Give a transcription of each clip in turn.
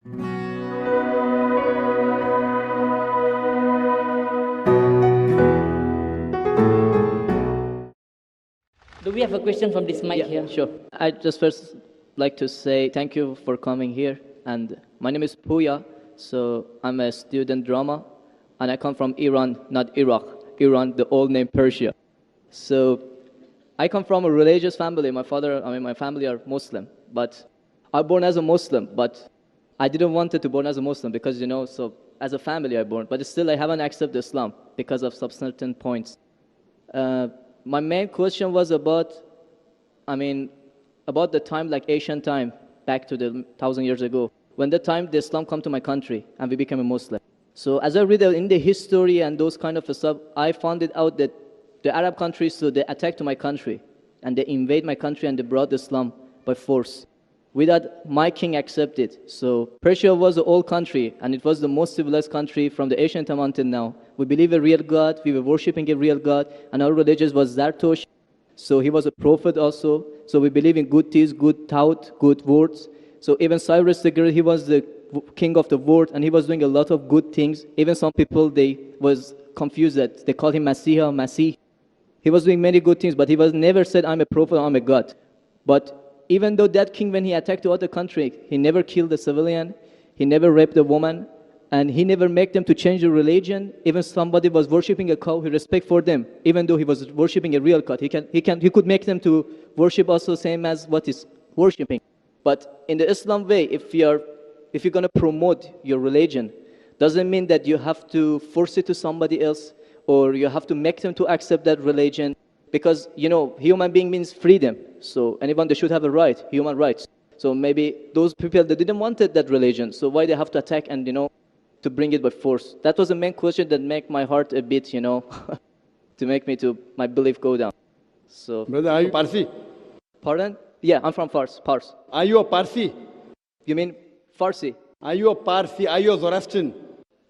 Do we have a question from this mic here? Sure. I just first like to say thank you for coming here. And my name is Puya. So I'm a student drama, and I come from Iran, not Iraq. Iran, the old name Persia. So I come from a religious family. My family are Muslim, but I born as a Muslim, but I didn't want to born as a Muslim because, so as a family I born, but still I haven't accepted Islam because of some certain points. My main question was about the time, like Asian time, back to the 1,000 years ago, when the time the Islam come to my country and we became a Muslim. So as I read in the history and those kind of stuff, I found it out that the Arab countries, so they attacked my country and they invade my country and they brought Islam by force without my king accepted. So Persia was an old country and it was the most civilized country from the ancient time until now. We believe a real God, we were worshipping a real God, and our religion was Zartosh. So he was a prophet also. So we believe in good deeds, good thought, good words. So even Cyrus the Great, he was the king of the world and he was doing a lot of good things. Even some people, they was confused that they called him Messiah, Masih. He was doing many good things, but he was never said, I'm a prophet, I'm a God. But even though that king, when he attacked the other country, he never killed a civilian, he never raped a woman, and he never made them to change the religion. Even somebody was worshipping a cow, he respect for them, even though he was worshipping a real God. He could make them to worship also same as what is worshipping. But in the Islam way, if you're going to promote your religion, doesn't mean that you have to force it to somebody else or you have to make them to accept that religion. Because, human being means freedom. So anyone, they should have a right, human rights. So maybe those people, they didn't want that religion. So why they have to attack and, to bring it by force? That was the main question that make my heart a bit, to make me my belief go down. So. Brother, are you Parsi? Pardon? Yeah, I'm from Fars. Are you a Parsi? You mean Farsi? Are you a Parsi? Are you a Zoroastrian?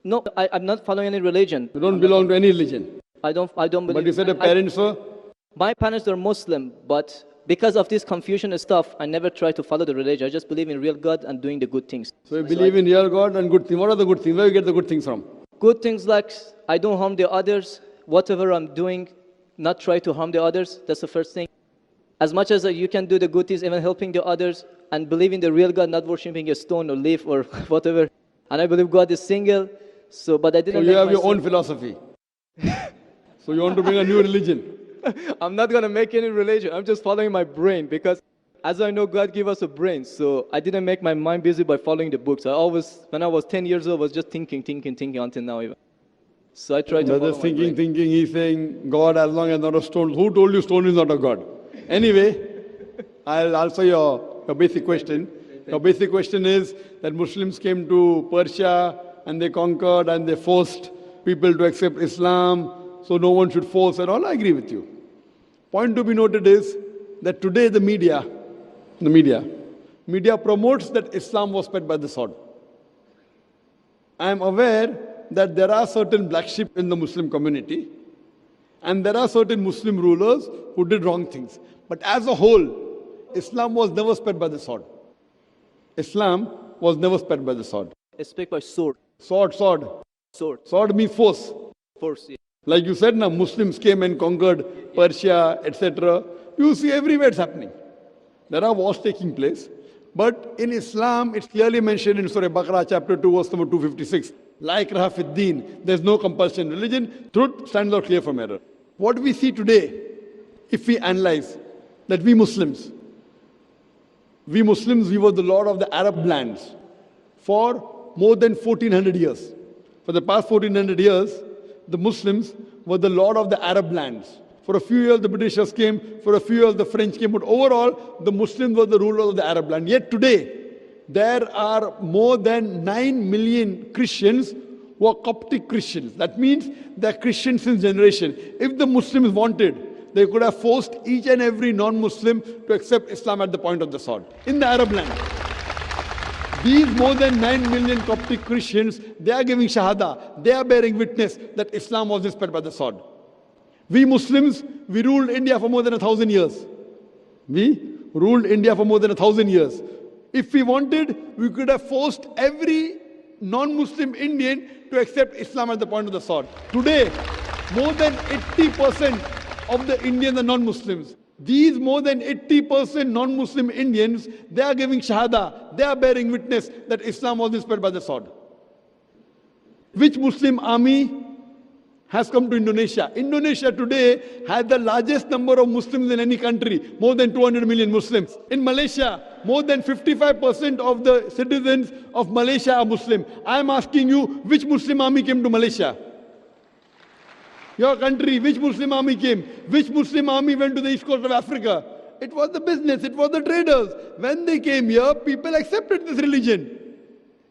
No, I'm not following any religion. You don't belong to any religion. I don't believe. But you said your parents were? My parents are Muslim, but because of this confusion stuff, I never try to follow the religion. I just believe in real God and doing the good things. So you believe in real God and good things. What are the good things? Where do you get the good things from? Good things like I don't harm the others. Whatever I'm doing, not try to harm the others. That's the first thing. As much as you can do the good things, even helping the others, and believe in the real God, not worshipping a stone or leaf or whatever. And I believe God is single. But I didn't. So you have your own philosophy. So you want to bring a new religion. I'm not going to make any religion. I'm just following my brain because as I know, God gave us a brain. So I didn't make my mind busy by following the books. When I was 10 years old, I was just thinking until now even. So I tried to follow my brain. Thinking, he's saying, God as long as not a stone. Who told you stone is not a God? Anyway, I'll answer your basic question. Your basic question is that Muslims came to Persia and they conquered and they forced people to accept Islam. So no one should force at all. I agree with you. Point to be noted is that today the media promotes that Islam was spread by the sword. I am aware that there are certain black sheep in the Muslim community and there are certain Muslim rulers who did wrong things. But as a whole, Islam was never spread by the sword. Islam was never spread by the sword. It's spread by sword. Sword. Sword means force. Force, yeah. Like you said, now Muslims came and conquered Persia, etc. You see everywhere it's happening. There are wars taking place. But in Islam, it's clearly mentioned in Surah Baqarah, chapter 2, verse number 256. La ikraha fid deen. There's no compulsion in religion. Truth stands out clear from error. What we see today, if we analyze, that we Muslims, we were the lord of the Arab lands for more than 1400 years. For the past 1400 years, the Muslims were the lord of the Arab lands. For a few years, the Britishers came. For a few years, the French came. But overall, the Muslims were the rulers of the Arab land. Yet today, there are more than 9 million Christians who are Coptic Christians. That means they're Christians since generation. If the Muslims wanted, they could have forced each and every non-Muslim to accept Islam at the point of the sword in the Arab land. These more than 9 million Coptic Christians, they are giving Shahada. They are bearing witness that Islam was spread by the sword. We Muslims, we ruled India for more than 1,000 years. We ruled India for more than 1,000 years. If we wanted, we could have forced every non-Muslim Indian to accept Islam at the point of the sword. Today, more than 80% of the Indians are non-Muslims. These more than 80% non-Muslim Indians, they are giving shahada, they are bearing witness that Islam was inspired by the sword. Which Muslim army has come to Indonesia? Indonesia today has the largest number of Muslims in any country, more than 200 million Muslims. In Malaysia, more than 55% of the citizens of Malaysia are Muslim. I am asking you, which Muslim army came to Malaysia? Your country, which Muslim army came? Which Muslim army went to the east coast of Africa? It was the business, it was the traders. When they came here, people accepted this religion.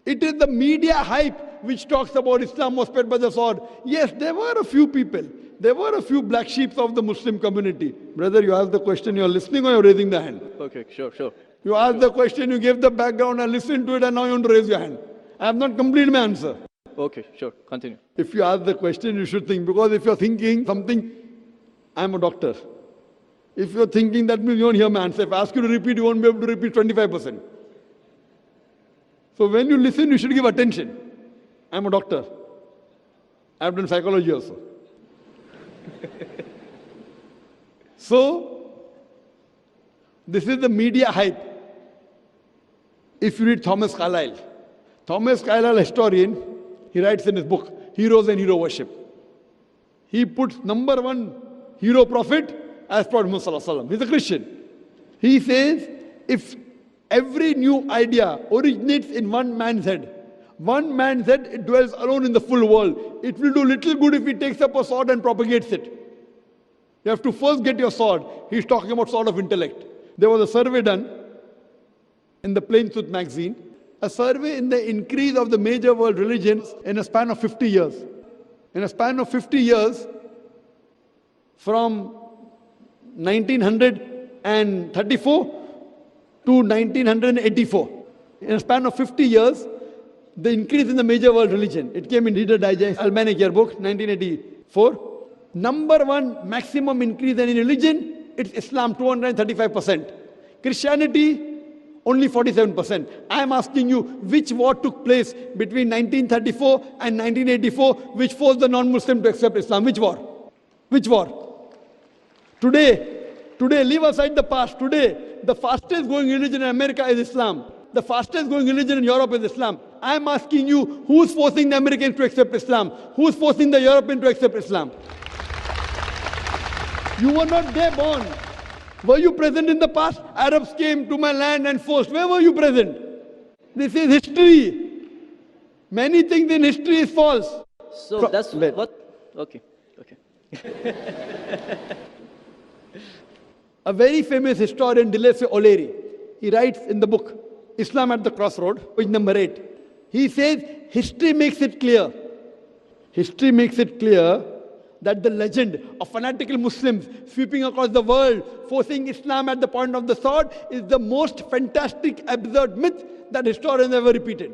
It is the media hype which talks about Islam was spread by the sword. Yes, there were a few people. There were a few black sheep of the Muslim community. Brother, you asked the question, you're listening or you're raising the hand? Okay, sure. You asked the question, you gave the background, I listened to it, and now you want to raise your hand. I have not completed my answer. Okay, sure. Continue. If you ask the question, you should think. Because if you're thinking something, I'm a doctor. If you're thinking, that means you won't hear my answer. If I ask you to repeat, you won't be able to repeat 25%. So when you listen, you should give attention. I'm a doctor. I've done psychology also. So, this is the media hype. If you read Thomas Carlyle, historian, he writes in his book, Heroes and Hero Worship. He puts number one hero prophet as Prophet Muhammad Sallallahu Alaihi Wasallam. He's a Christian. He says, if every new idea originates in one man's head, it dwells alone in the full world. It will do little good if he takes up a sword and propagates it. You have to first get your sword. He's talking about sword of intellect. There was a survey done in the Plain Truth magazine, a survey in the increase of the major world religions in a span of 50 years. In a span of 50 years, from 1934 to 1984. In a span of 50 years, the increase in the major world religion. It came in Reader Digest, Almanac Yearbook, 1984. Number one maximum increase in religion, it's Islam, 235%. Christianity, only 47%. I am asking you, which war took place between 1934 and 1984, which forced the non-Muslim to accept Islam? Which war? Which war? Today, leave aside the past. Today, the fastest growing religion in America is Islam. The fastest growing religion in Europe is Islam. I am asking you, who's forcing the Americans to accept Islam? Who's forcing the Europeans to accept Islam? You were not there born. Were you present in the past? Arabs came to my land and forced. Where were you present? This is history. Many things in history is false. So that's what? Okay. A very famous historian, Dilese O'Leary, he writes in the book, Islam at the Crossroad, page number 8. He says, history makes it clear that the legend of fanatical Muslims sweeping across the world, forcing Islam at the point of the sword, is the most fantastic, absurd myth that historians ever repeated.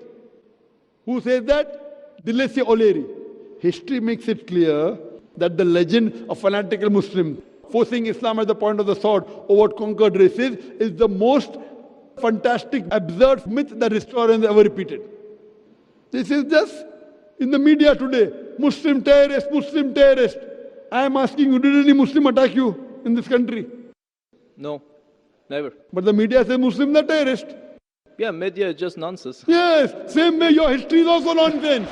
Who says that? Dilese O'Leary. History makes it clear that the legend of fanatical Muslims forcing Islam at the point of the sword over conquered races is the most fantastic, absurd myth that historians ever repeated. This is just in the media today. Muslim terrorist, Muslim terrorist. I am asking you, did any Muslim attack you in this country? No, never. But the media says Muslims are terrorists. Yeah, media is just nonsense. Yes, same way your history is also nonsense.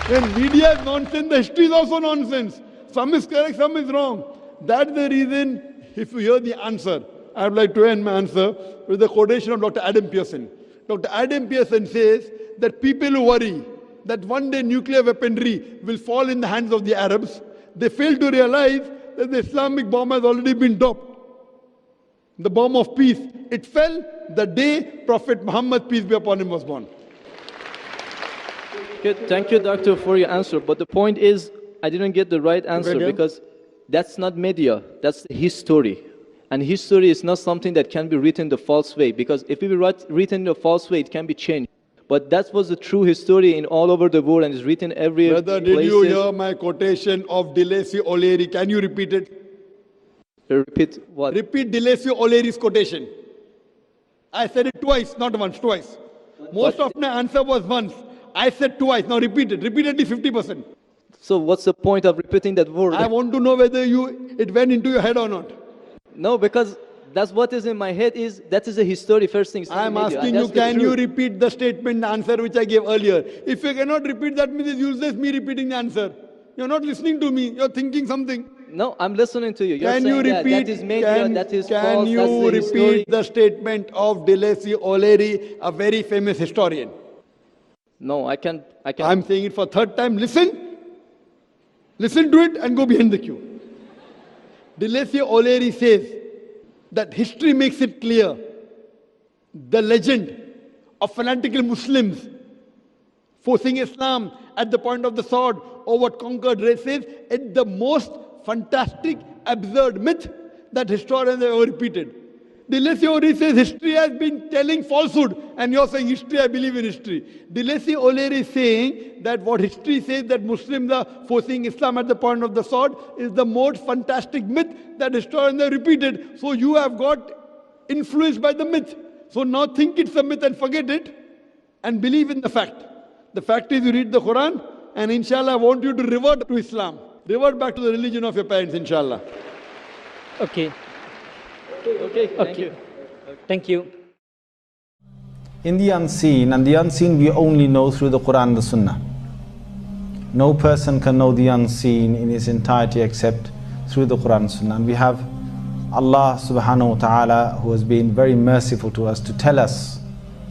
When media is nonsense, the history is also nonsense. Some is correct, some is wrong. That's the reason, if you hear the answer, I would like to end my answer with a quotation of Dr. Adam Pearson. Dr. Adam Pearson says that people who worry that one day nuclear weaponry will fall in the hands of the Arabs, they fail to realize that the Islamic bomb has already been dropped. The bomb of peace. It fell the day Prophet Muhammad, peace be upon him, was born. Good. Thank you, doctor, for your answer. But the point is, I didn't get the right answer because that's not media, that's history. And history is not something that can be written the false way, because if it be written the false way, it can be changed. But that was the true history in all over the world and is written every Brother, did you hear my quotation of Dilese O'Leary? Can you repeat it? Repeat what? Repeat Dilese O'Leary's quotation. I said it twice, not once, twice. Most of my answer was once. I said twice. Now repeat it. Repeatedly 50%. So what's the point of repeating that word? I want to know whether it went into your head or not. No, because that's what is in my head that is a history first thing. I'm asking you, can you repeat the statement, the answer which I gave earlier? If you cannot repeat, that means it's useless me repeating the answer. You're not listening to me. You're thinking something. No, I'm listening to you. You're Can saying you repeat? that is media, that is false, Can you that's the history. repeat the statement of Deleuze O'Leary, a very famous historian? No, I can't. I'm saying it for third time. Listen. Listen to it and go behind the queue. Deleuze O'Leary says that history makes it clear the legend of fanatical Muslims forcing Islam at the point of the sword over conquered races is the most fantastic, absurd myth that historians have ever repeated. Deleuze O'Leary says history has been telling falsehood, and you're saying history, I believe in history. Deleuze O'Leary is saying that what history says that Muslims are forcing Islam at the point of the sword is the most fantastic myth that historians have repeated. So you have got influenced by the myth. So now think it's a myth and forget it and believe in the fact. The fact is you read the Quran, and inshallah I want you to revert to Islam. Revert back to the religion of your parents, inshallah. Okay. Okay, thank you. Thank you. In the unseen, and the unseen we only know through the Quran and the Sunnah. No person can know the unseen in its entirety except through the Quran and Sunnah. And we have Allah subhanahu wa ta'ala who has been very merciful to us to tell us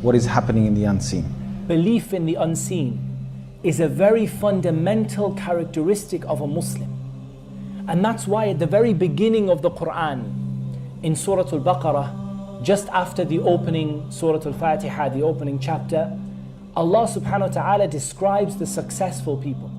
what is happening in the unseen. Belief in the unseen is a very fundamental characteristic of a Muslim. And that's why at the very beginning of the Quran, in Surah Al-Baqarah, just after the opening Surah Al-Fatiha, the opening chapter, Allah subhanahu wa ta'ala describes the successful people.